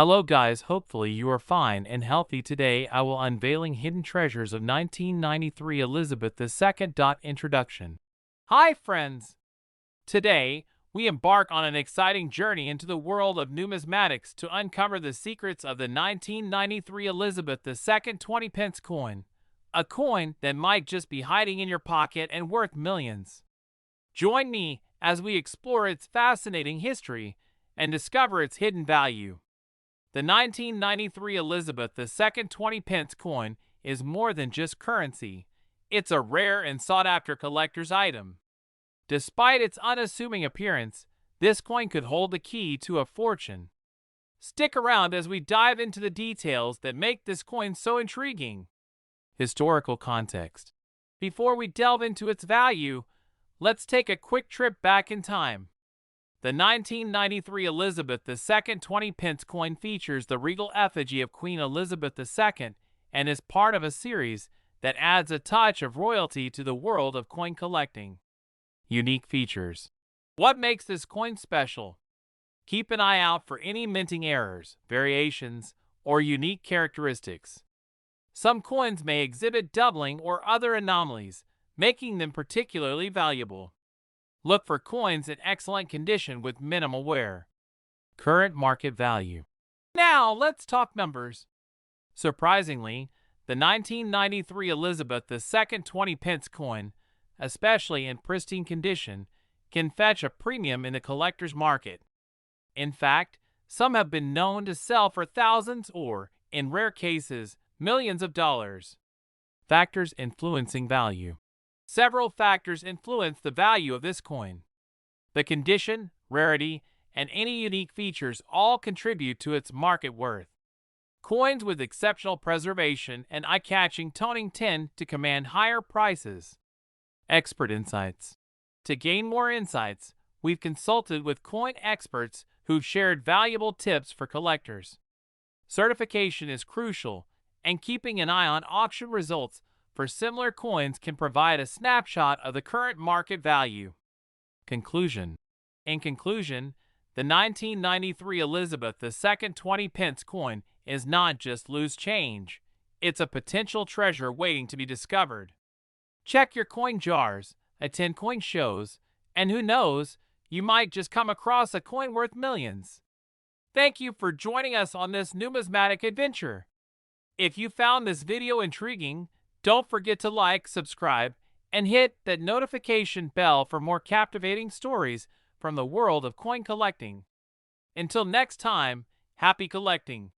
Hello guys, hopefully you are fine and healthy. Today I will unveiling hidden treasures of 1993 Elizabeth II. Introduction. Hi friends! Today, we embark on an exciting journey into the world of numismatics to uncover the secrets of the 1993 Elizabeth II 20 pence coin, a coin that might just be hiding in your pocket and worth millions. Join me as we explore its fascinating history and discover its hidden value. The 1993 Elizabeth II 20 pence coin is more than just currency. It's a rare and sought-after collector's item. Despite its unassuming appearance, this coin could hold the key to a fortune. Stick around as we dive into the details that make this coin so intriguing. Historical context. Before we delve into its value, let's take a quick trip back in time. The 1993 Elizabeth II 20 pence coin features the regal effigy of Queen Elizabeth II and is part of a series that adds a touch of royalty to the world of coin collecting. Unique features. What makes this coin special? Keep an eye out for any minting errors, variations, or unique characteristics. Some coins may exhibit doubling or other anomalies, making them particularly valuable. Look for coins in excellent condition with minimal wear. Current market value. Now let's talk numbers. Surprisingly, the 1993 Elizabeth II 20 pence coin, especially in pristine condition, can fetch a premium in the collector's market. In fact, some have been known to sell for thousands or, in rare cases, millions of dollars. Factors influencing value. Several factors influence the value of this coin. The condition, rarity, and any unique features all contribute to its market worth. Coins with exceptional preservation and eye-catching toning tend to command higher prices. Expert insights. To gain more insights, we've consulted with coin experts who've shared valuable tips for collectors. Certification is crucial, and keeping an eye on auction results for similar coins can provide a snapshot of the current market value. Conclusion. In conclusion, the 1993 Elizabeth II 20 pence coin is not just loose change, it's a potential treasure waiting to be discovered. Check your coin jars, attend coin shows, and who knows, you might just come across a coin worth millions. Thank you for joining us on this numismatic adventure. If you found this video intriguing, don't forget to like, subscribe, and hit that notification bell for more captivating stories from the world of coin collecting. Until next time, happy collecting!